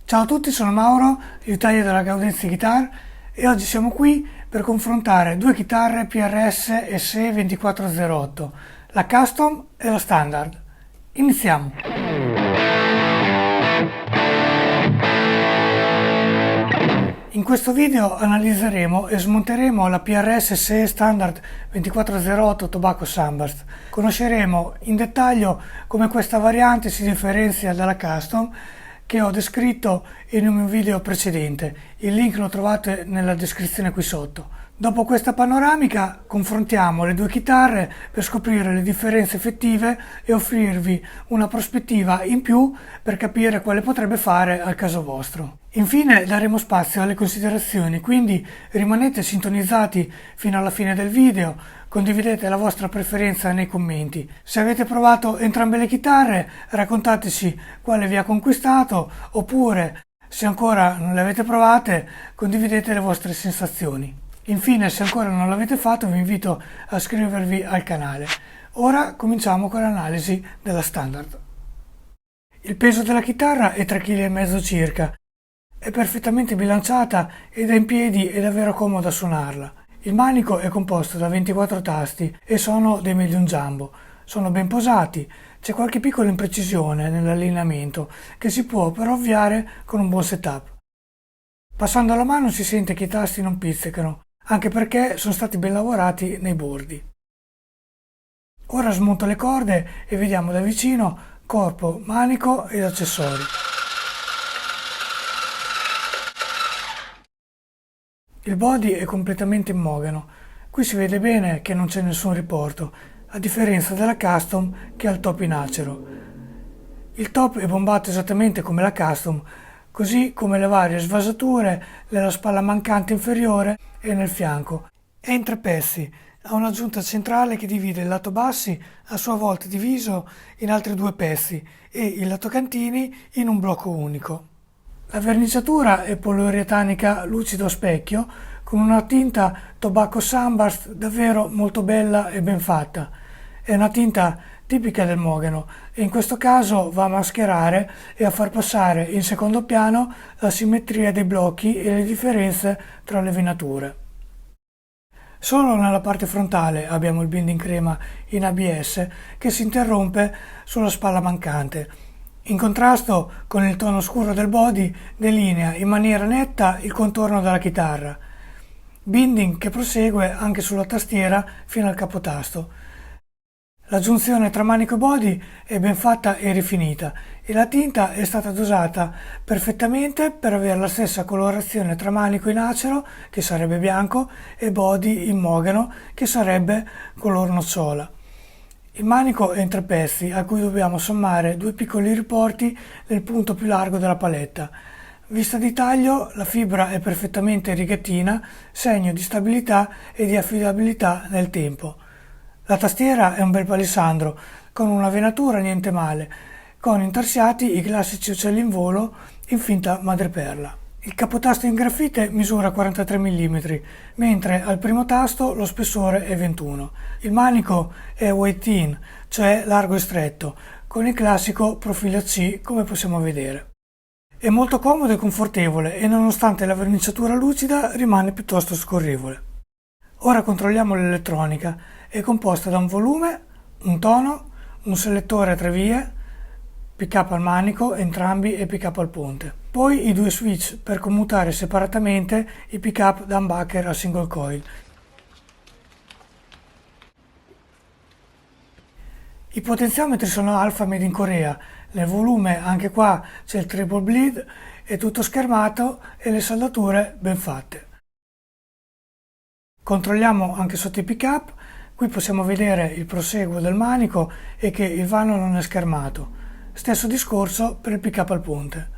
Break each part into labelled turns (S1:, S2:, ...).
S1: Ciao a tutti, sono Mauro, liutaio della Gaudenzi Guitar e oggi siamo qui per confrontare due chitarre PRS SE 2408, la Custom e la Standard. Iniziamo! In questo video analizzeremo e smonteremo la PRS SE Standard 2408 Tobacco Sunburst. Conosceremo in dettaglio come questa variante si differenzia dalla Custom che ho descritto in un mio video precedente. Il link lo trovate nella descrizione qui sotto. Dopo questa panoramica confrontiamo le due chitarre per scoprire le differenze effettive e offrirvi una prospettiva in più per capire quale potrebbe fare al caso vostro. Infine daremo spazio alle considerazioni, quindi rimanete sintonizzati fino alla fine del video, condividete la vostra preferenza nei commenti. Se avete provato entrambe le chitarre, raccontateci quale vi ha conquistato, oppure se ancora non le avete provate, condividete le vostre sensazioni. Infine, se ancora non l'avete fatto, vi invito a iscrivervi al canale. Ora cominciamo con l'analisi della Standard. Il peso della chitarra è 3,5 kg circa. È perfettamente bilanciata ed è in piedi e davvero comoda a suonarla. Il manico è composto da 24 tasti e sono dei medium jumbo. Sono ben posati, c'è qualche piccola imprecisione nell'allineamento che si può però ovviare con un buon setup. Passando la mano si sente che i tasti non pizzicano, anche perché sono stati ben lavorati nei bordi. Ora smonto le corde e vediamo da vicino corpo, manico ed accessori. Il body è completamente in mogano, qui si vede bene che non c'è nessun riporto, a differenza della Custom che ha il top in acero. Il top è bombato esattamente come la Custom, così come le varie svasature nella spalla mancante inferiore e nel fianco. È in 3 pezzi, ha un'aggiunta centrale che divide il lato bassi a sua volta diviso in altri 2 pezzi e il lato cantini in un blocco unico. La verniciatura è poliuretanica lucido a specchio con una tinta Tobacco Sunburst davvero molto bella e ben fatta. È una tinta tipica del mogano e in questo caso va a mascherare e a far passare in secondo piano la simmetria dei blocchi e le differenze tra le venature. Solo nella parte frontale abbiamo il binding crema in ABS che si interrompe sulla spalla mancante. In contrasto con il tono scuro del body delinea in maniera netta il contorno della chitarra. Binding che prosegue anche sulla tastiera fino al capotasto. La giunzione tra manico e body è ben fatta e rifinita e la tinta è stata dosata perfettamente per avere la stessa colorazione tra manico in acero, che sarebbe bianco, e body in mogano, che sarebbe color nocciola. Il manico è in 3 pezzi a cui dobbiamo sommare 2 piccoli riporti nel punto più largo della paletta. Vista di taglio, la fibra è perfettamente righettina, segno di stabilità e di affidabilità nel tempo. La tastiera è un bel palissandro, con una venatura niente male, con intarsiati i classici uccelli in volo in finta madreperla. Il capotasto in grafite misura 43 mm, mentre al primo tasto lo spessore è 21. Il manico è weight in, cioè largo e stretto, con il classico profilo C come possiamo vedere. È molto comodo e confortevole e nonostante la verniciatura lucida rimane piuttosto scorrevole. Ora controlliamo l'elettronica. È composta da un volume, un tono, un selettore a 3 vie, pick-up al manico entrambi e pick-up al ponte. Poi i 2 switch per commutare separatamente i pick-up da humbucker a single coil. I potenziometri sono Alpha made in Corea, nel volume anche qua c'è il triple bleed, è tutto schermato e le saldature ben fatte. Controlliamo anche sotto i pick-up, qui possiamo vedere il proseguo del manico e che il vano non è schermato. Stesso discorso per il pick-up al ponte.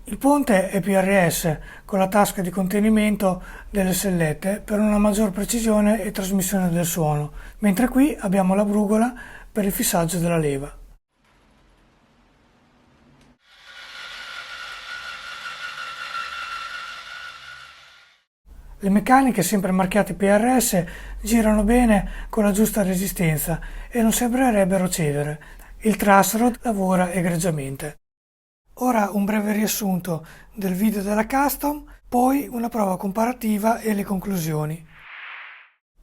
S1: Il ponte è PRS con la tasca di contenimento delle sellette per una maggior precisione e trasmissione del suono, mentre qui abbiamo la brugola per il fissaggio della leva. Le meccaniche, sempre marchiate PRS, girano bene con la giusta resistenza e non sembrerebbero cedere. Il truss rod lavora egregiamente. Ora un breve riassunto del video della Custom, poi una prova comparativa e le conclusioni.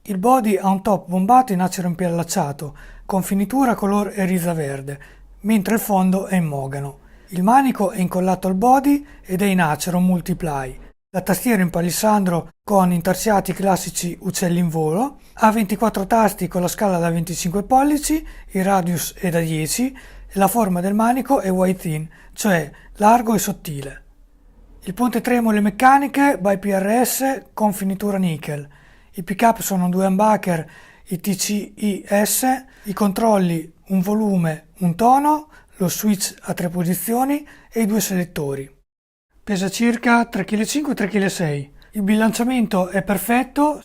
S1: Il body ha un top bombato in acero impiallacciato, con finitura color eriza verde, mentre il fondo è in mogano. Il manico è incollato al body ed è in acero multiply. La tastiera in palissandro con intarsiati classici uccelli in volo, ha 24 tasti con la scala da 25 pollici, il radius è da 10 e la forma del manico è wide thin, cioè largo e sottile. Il ponte tremole meccaniche by PRS con finitura nickel. I pick-up sono due humbucker, i TCIS, i controlli, un volume, un tono, lo switch a 3 posizioni e i due selettori. Pesa circa 3,5 kg e 3,6 kg. Il bilanciamento è perfetto,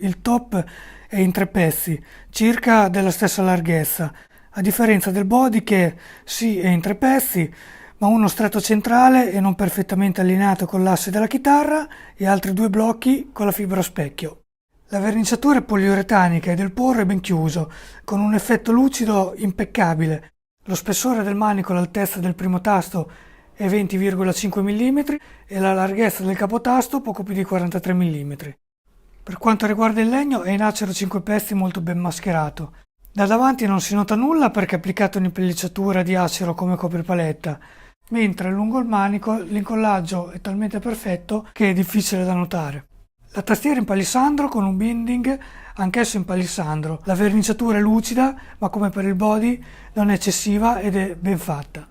S1: il top è in 3 pezzi, circa della stessa larghezza, a differenza del body che sì è in 3 pezzi, ma uno stretto centrale e non perfettamente allineato con l'asse della chitarra e altri 2 blocchi con la fibra a specchio. La verniciatura è poliuretanica e del porro è ben chiuso, con un effetto lucido impeccabile. Lo spessore del manico all'altezza del primo tasto è 20,5 mm e la larghezza del capotasto poco più di 43 mm. Per quanto riguarda il legno è in acero 5 pezzi molto ben mascherato. Da davanti non si nota nulla perché è applicata un'impelliciatura di acero come copripaletta, mentre lungo il manico l'incollaggio è talmente perfetto che è difficile da notare. La tastiera in palissandro con un binding anch'esso in palissandro. La verniciatura è lucida, ma come per il body non è eccessiva ed è ben fatta.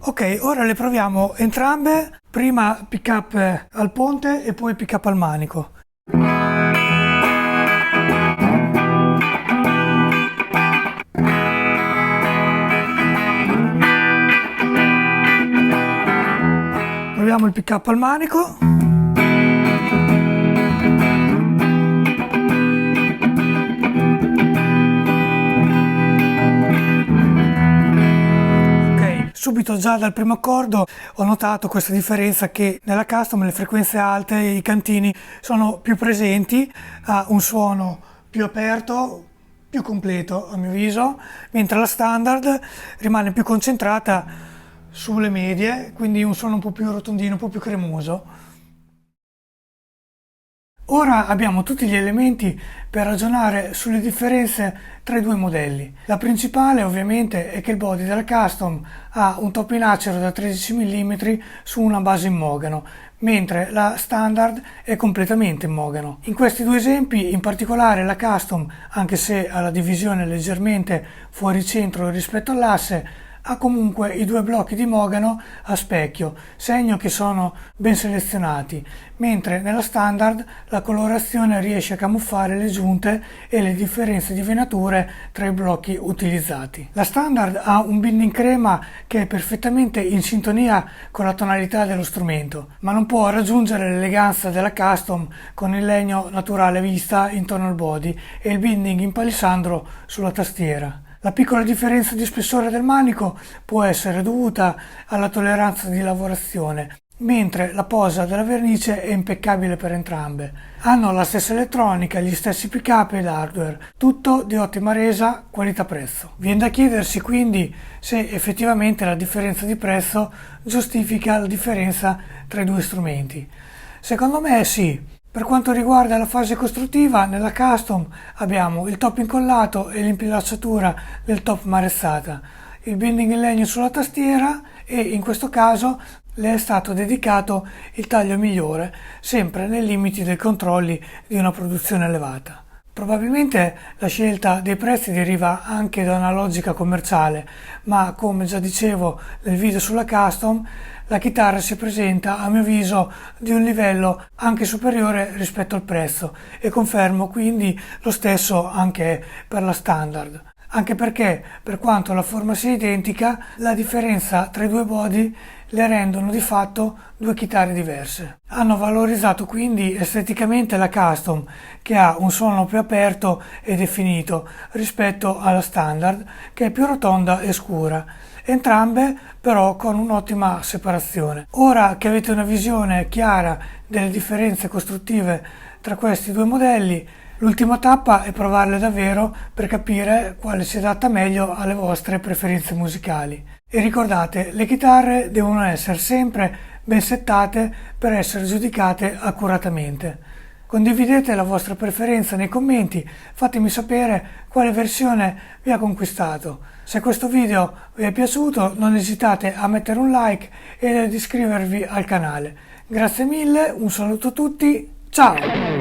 S1: Ok, ora le proviamo entrambe, prima pick up al ponte e poi pick up al manico. Proviamo il pick up al manico. Subito già dal primo accordo ho notato questa differenza che nella custom le frequenze alte, i cantini sono più presenti, ha un suono più aperto, più completo a mio avviso, mentre la standard rimane più concentrata sulle medie, quindi un suono un po' più rotondino, un po' più cremoso. Ora abbiamo tutti gli elementi per ragionare sulle differenze tra i due modelli. La principale ovviamente è che il body della Custom ha un top in acero da 13 mm su una base in mogano, mentre la Standard è completamente in mogano. In questi due esempi, in particolare la Custom, anche se ha la divisione leggermente fuori centro rispetto all'asse, ha comunque i due blocchi di mogano a specchio, segno che sono ben selezionati, mentre nella standard la colorazione riesce a camuffare le giunte e le differenze di venature tra i blocchi utilizzati. La standard ha un binding crema che è perfettamente in sintonia con la tonalità dello strumento, ma non può raggiungere l'eleganza della custom con il legno naturale vista intorno al body e il binding in palissandro sulla tastiera. La piccola differenza di spessore del manico può essere dovuta alla tolleranza di lavorazione, mentre la posa della vernice è impeccabile per entrambe. Hanno la stessa elettronica, gli stessi pick-up e l'hardware, tutto di ottima resa qualità-prezzo. Viene da chiedersi quindi se effettivamente la differenza di prezzo giustifica la differenza tra i due strumenti. Secondo me sì. Per quanto riguarda la fase costruttiva, nella custom abbiamo il top incollato e l'impillacciatura del top marezzata, il binding in legno sulla tastiera e in questo caso le è stato dedicato il taglio migliore, sempre nei limiti dei controlli di una produzione elevata. Probabilmente la scelta dei prezzi deriva anche da una logica commerciale, ma come già dicevo nel video sulla custom, la chitarra si presenta a mio avviso di un livello anche superiore rispetto al prezzo e confermo quindi lo stesso anche per la standard. Anche perché, per quanto la forma sia identica, la differenza tra i due body le rendono di fatto due chitarre diverse. Hanno valorizzato quindi esteticamente la custom, che ha un suono più aperto e definito rispetto alla standard, che è più rotonda e scura. Entrambe però con un'ottima separazione. Ora che avete una visione chiara delle differenze costruttive tra questi due modelli, L'ultima tappa è provarle davvero per capire quale si adatta meglio alle vostre preferenze musicali. E ricordate, le chitarre devono essere sempre ben settate per essere giudicate accuratamente. Condividete la vostra preferenza nei commenti, fatemi sapere quale versione vi ha conquistato. Se questo video vi è piaciuto non esitate a mettere un like e ad iscrivervi al canale. Grazie mille, un saluto a tutti, ciao!